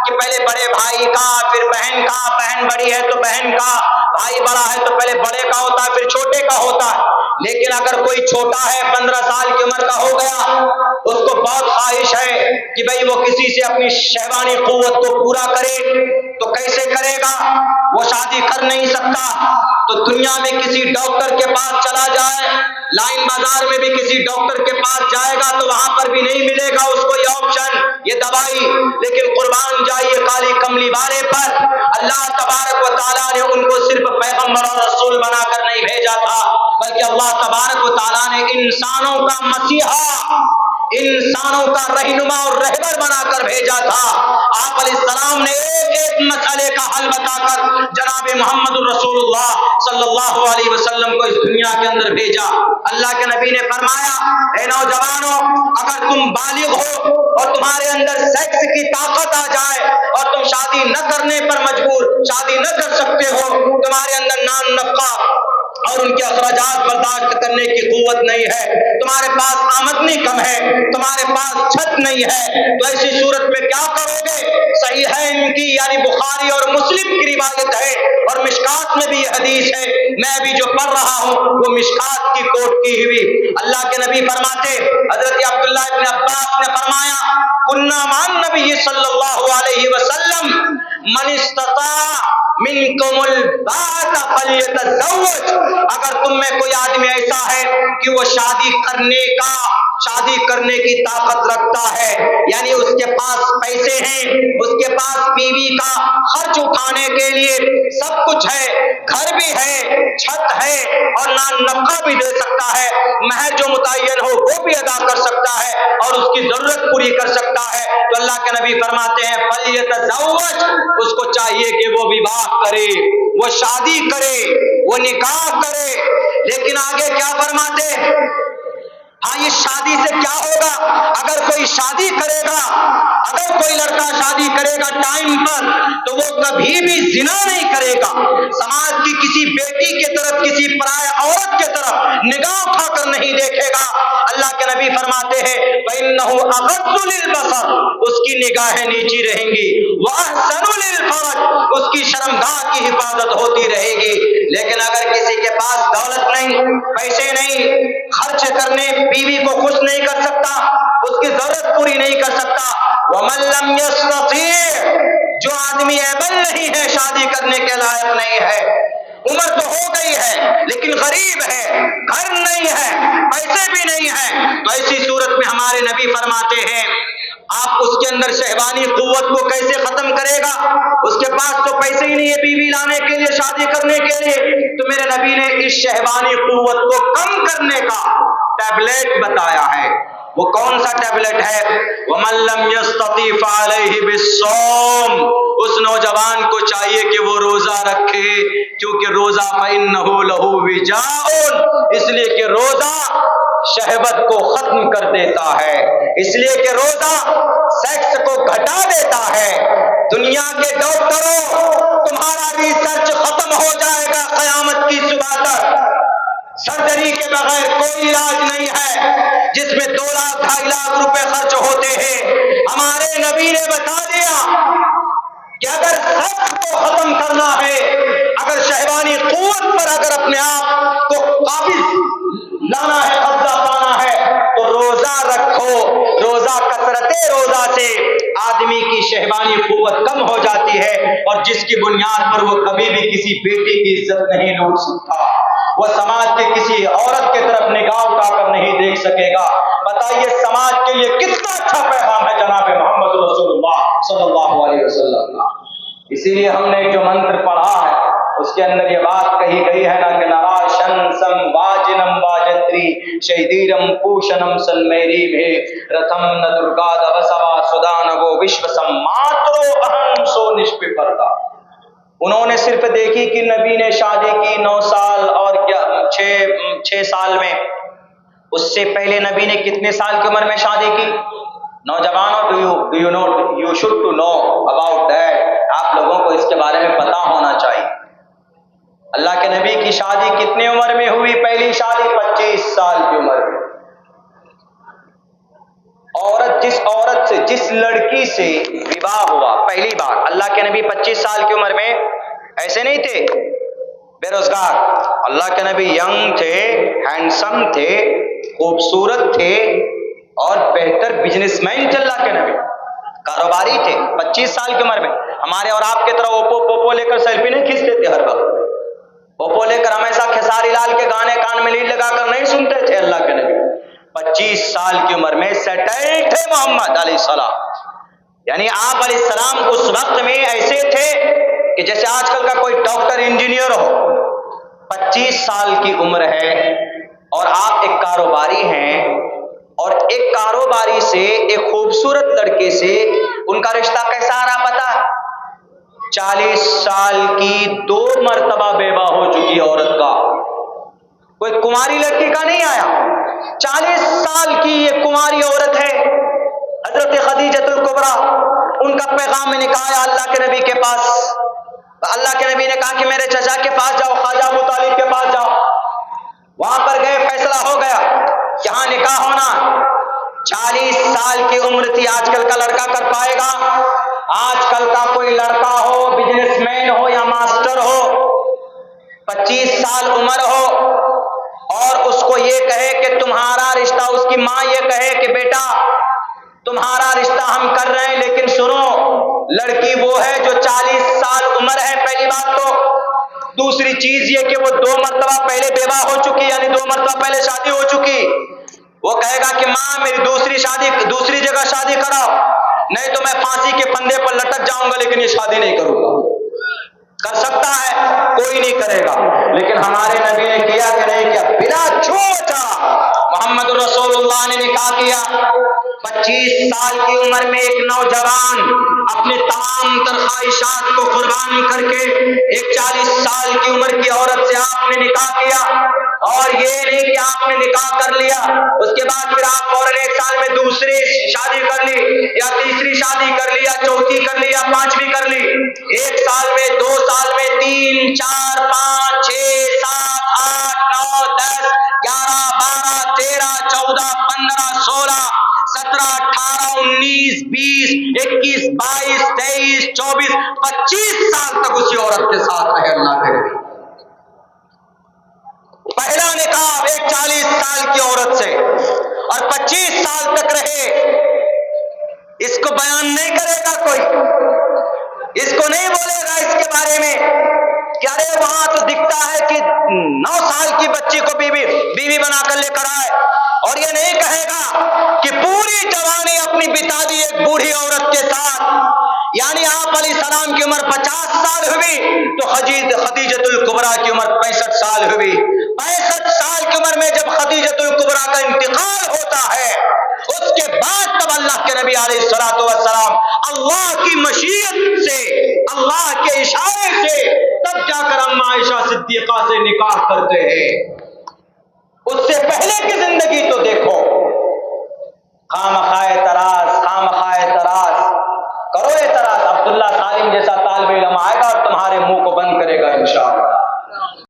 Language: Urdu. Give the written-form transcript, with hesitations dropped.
کہ پہلے بڑے بھائی کا پھر بہن کا، بہن بڑی ہے تو بہن کا، بھائی بڑا ہے تو پہلے بڑے کا ہوتا ہے پھر چھوٹے کا ہوتا ہے۔ لیکن اگر کوئی چھوٹا ہے 15 سال کی عمر کا ہو گیا، اس کو بہت خواہش ہے کہ بھئی وہ کسی سے اپنی شہوانی قوت کو پورا کرے، تو کیسے کرے گا؟ وہ شادی کر نہیں سکتا تو دنیا میں کسی ڈاکٹر کے پاس چلا جائے، لائن بازار میں بھی کسی ڈاکٹر کے پاس جائے گا تو وہاں پر بھی نہیں ملے گا اس کو یہ آپشن، یہ دوائی۔ لیکن قربان جائیے کالی کملی والے پر، اللہ تبارک و تعالیٰ نے ان کو صرف پیغمبر اور رسول بنا کر نہیں بھیجا تھا، بلکہ اللہ تبارک و تعالیٰ نے انسانوں کا مسیحا، انسانوں کا رہنما اور رہبر بنا کر بھیجا تھا۔ آپ علیہ السلام نے ایک ایک مسئلے کا حل بتا کر جناب محمد الرسول اللہ صلی اللہ علیہ وسلم کو اس دنیا کے اندر بھیجا۔ اللہ کے نبی نے فرمایا، اے نوجوانوں، اگر تم بالغ ہو اور تمہارے اندر سیکس کی طاقت آ جائے اور تم شادی نہ کرنے پر مجبور، شادی نہ کر سکتے ہو، تمہارے اندر نان نفقہ اور ان کے اخراجات برداشت کرنے کی قوت نہیں ہے، تمہارے پاس آمدنی کم ہے، تمہارے پاس چھت نہیں ہے، تو ایسی صورت میں کیا کرو گے؟ صحیحین کی یعنی بخاری اور مسلم کی روایت ہے اور مشکات میں بھی یہ حدیث ہے، میں ابھی جو پڑھ رہا ہوں وہ مشکات کی کوٹ کی ہوئی۔ اللہ کے نبی فرماتے، حضرت عبداللہ ابن عباس نے فرمایا، کنا مع النبی صلی اللہ علیہ وسلم من استطاع منکم الباءۃ فلیتزوج، اگر تم میں کوئی آدمی ایسا ہے کہ وہ شادی کرنے کی طاقت رکھتا ہے، یعنی اس کے پاس پیسے ہیں، اس کے پاس بیوی کا خرچ اٹھانے کے لیے سب کچھ ہے، گھر بھی ہے، چھت ہے اور نان نفقہ بھی دے سکتا ہے، مہر جو متعین ہو وہ بھی ادا کر سکتا ہے اور اس کی ضرورت پوری کر سکتا ہے، تو اللہ کے نبی فرماتے ہیں فلیتزوج، اس کو چاہیے کہ وہ وواہ کرے، وہ شادی کرے، وہ نکاح کرے۔ لیکن آگے کیا فرماتے؟ ہاں، یہ شادی سے کیا ہوگا؟ اگر کوئی شادی کرے گا، اگر کوئی لڑکا شادی کرے گا ٹائم پر، تو وہ کبھی بھی زنا نہیں کرے گا، سماج کی کسی بیٹی کی طرف، کسی پرائے عورت کی طرف نگاہ اٹھا کر نہیں دیکھے گا۔ اللہ کے نبی فرماتے ہیں فَإِنَّهُ أَغَضُّ لِلْبَصَرِ، اس کی نگاہیں نیچی رہیں گی، وَأَحْسَنُ لِلْفَرْجِ، اس کی شرمگاہ کی حفاظت ہوتی رہے گی۔ لیکن اگر کسی کے پاس دولت نہیں، پیسے نہیں، خرچ کرنے، بیوی کو خوش نہیں کر سکتا، اس کی ضرورت پوری نہیں کر سکتا، وَمَن لَّمْ يَسْتَطِيعْ، جو آدمی ایبل نہیں ہے، شادی کرنے کے لائق نہیں ہے، عمر تو ہو گئی ہے لیکن غریب ہے، گھر نہیں ہے، پیسے بھی نہیں ہیں، تو ایسی صورت میں ہمارے نبی فرماتے ہیں آپ اس کے اندر شہوانی قوت کو کیسے ختم کرے گا؟ اس کے پاس تو پیسے ہی نہیں ہے بیوی لانے کے لیے، شادی کرنے کے لیے، تو میرے نبی نے اس شہوانی قوت کو کم کرنے کا ٹیبلٹ بتایا ہے۔ وہ کون سا ٹیبلٹ ہے؟ وَمَن لَّمْ يَسْتَطِعْ فَعَلَيْهِ بِالصَّوْمِ، اس نوجوان کو چاہیے کہ وہ روزہ رکھے، کیونکہ روزہ فَإِنَّهُ لَهُ وِجَاءٌ، اس لیے کہ روزہ شہوت کو ختم کر دیتا ہے، اس لیے کہ روزہ سیکس کو گھٹا دیتا ہے۔ دنیا کے ڈاکٹروں، تمہارا ریسرچ ختم ہو جائے گا قیامت کی صبح تک، سرجری کے بغیر کوئی علاج نہیں ہے جس میں 2 لاکھ 2.5 لاکھ روپے خرچ ہوتے ہیں۔ ہمارے نبی نے بتا دیا کہ اگر سیکس کو ختم کرنا ہے، اگر شہوانی قوت پر اگر اپنے آپ کو قابض لانا ہے، قبضہ پانا ہے، تو روزہ رکھو۔ روزہ، کثرت روزہ سے آدمی کی شہوانی قوت کم ہو جاتی ہے اور جس کی بنیاد پر وہ کبھی بھی کسی بیٹی کی عزت نہیں لوٹ سکتا، وہ سماج کے کسی عورت کی طرف نگاہ اٹھا کر نہیں دیکھ سکے گا۔ بتائیے سماج کے لیے کتنا اچھا پیغام ہے جناب محمد رسول اللہ صلی اللہ علیہ وسلم کا۔ اسی لیے ہم نے جو منتر پڑھا ہے اس کے اندر یہ بات کہی گئی ہے نا کہ نراشن سم واجنم واجتری شیدیرم پوشنم سنمیری میں رتھم ن درگا دوسوا سدانو وشوسم ماترو اہم سو نشپ پردا۔ انہوں نے صرف دیکھی کہ نبی نے شادی کی 9 سال اور 6 سال میں، اس سے پہلے نبی نے کتنے سال کی عمر میں شادی کی؟ نوجوانوں، you should to know about that، آپ لوگوں کو اس کے بارے میں پتا ہونا چاہیے۔ اللہ کے نبی کی شادی کتنے عمر میں ہوئی؟ پہلی شادی 25 سال کی عمر میں، عورت سے جس لڑکی سے وواہ ہوا پہلی بار، اللہ کے نبی 25 سال کی عمر میں ایسے نہیں تھے بے روزگار، اللہ کے نبی ینگ تھے، ہینڈسم تھے، خوبصورت تھے اور بہتر بزنس مین تھے، اللہ کے نبی کاروباری تھے 25 سال کی عمر میں۔ ہمارے اور آپ کے طرح اوپو پوپو لے کر سیلفی نہیں کھینچتے تھے ہر وقت، اوپو لے کر ہمیشہ کھساری لال کے گانے کان میں لیڈ لگا کر نہیں سنتے تھے اللہ کے نبی۔ 25 سال کی عمر میں سیٹل تھے محمد علیہ السلام، یعنی آپ علیہ السلام اس وقت میں ایسے تھے کہ جیسے آج کل کا کوئی ڈاکٹر انجینئر ہو۔ 25 سال کی عمر ہے اور آپ ایک کاروباری ہیں، اور ایک کاروباری سے ایک خوبصورت لڑکے سے ان کا رشتہ کیسا آ رہا پتا؟ 40 سال کی 2 مرتبہ بیوہ ہو چکی عورت کا، کوئی کنواری لڑکی کا نہیں آیا، 40 سال کی یہ کنواری عورت ہے حضرت خدیجۃ الکبریٰ، ان کا پیغام نکاح آیا اللہ کے نبی کے پاس۔ اللہ کے نبی نے کہا کہ میرے چچا کے پاس جاؤ، خواجہ ابو طالب کے پاس جاؤ، وہاں پر گئے، فیصلہ ہو گیا یہاں نکاح ہونا۔ 40 سال کی عمر تھی، آج کل کا لڑکا کر پائے گا؟ آج کل کا کوئی لڑکا ہو، بزنس مین ہو یا ماسٹر ہو، 25 سال عمر ہو اور اس کو یہ کہے کہ تمہارا رشتہ، اس کی ماں یہ کہے کہ بیٹا تمہارا رشتہ ہم کر رہے ہیں، لیکن سنو لڑکی وہ ہے جو 40 سال عمر ہے، پہلی بات تو۔ دوسری چیز یہ کہ وہ 2 مرتبہ پہلے بیوہ ہو چکی، یعنی 2 مرتبہ پہلے شادی ہو چکی۔ وہ کہے گا کہ ماں میری دوسری جگہ شادی کراؤ، نہیں تو میں پھانسی کے پھندے پر لٹک جاؤں گا، لیکن یہ شادی نہیں کروں گا۔ کر سکتا ہے؟ کوئی نہیں کرے گا، لیکن ہمارے نبی نے کیا کہ نہیں کیا؟ بلا جھوٹا محمد رسول اللہ نے نکاح کیا۔ 25 سال کی عمر میں ایک نوجوان اپنے تمام تر خواہشات کو قربان کر کے ایک 40 سال کی عمر کی عورت سے آپ نے نکاح کیا، اور یہ نہیں کہ آپ نے نکاح کر لیا اس کے بعد پھر آپ فوراً 1 سال میں دوسری شادی کر لی یا تیسری شادی کر لی یا چوتھی کر لی یا 5ویں کر لی، 1 سال میں 2 سال میں 3 4 5 6 7 8 9 10 11 12 13 14 15 16 17 18 19 20 21 22 23 24 25 سال تک اسی عورت کے ساتھ رہے اللہ کے نبی۔ پہلا نکاح ایک 40 سال کی عورت سے اور 25 سال تک رہے۔ اس کو بیان نہیں کرے گا کوئی، اس کو نہیں بولے گا اس کے بارے میں کہ ارے وہاں تو دکھتا ہے کہ 9 سال کی بچی کو بیوی بنا کر لے کر آئے، اور یہ نہیں کہے گا کہ پوری جوانی اپنی بتا دی ایک بوڑھی عورت کے ساتھ، یعنی آپ علیہ السلام کی عمر 50 سال ہوئی تو خدیجۃ الکبریٰ کی عمر 65 سال ہوئی۔ 65 سال کی عمر میں جب خدیجۃ الکبریٰ کا انتقال ہوتا ہے، اس کے بعد تب اللہ کے نبی علیہ الصلوۃ والسلام اللہ کی مشیت سے، اللہ کے اشارے سے تب جا کر اما عائشہ صدیقہ سے نکاح کرتے ہیں۔ اس سے پہلے کی زندگی تو دیکھو، خام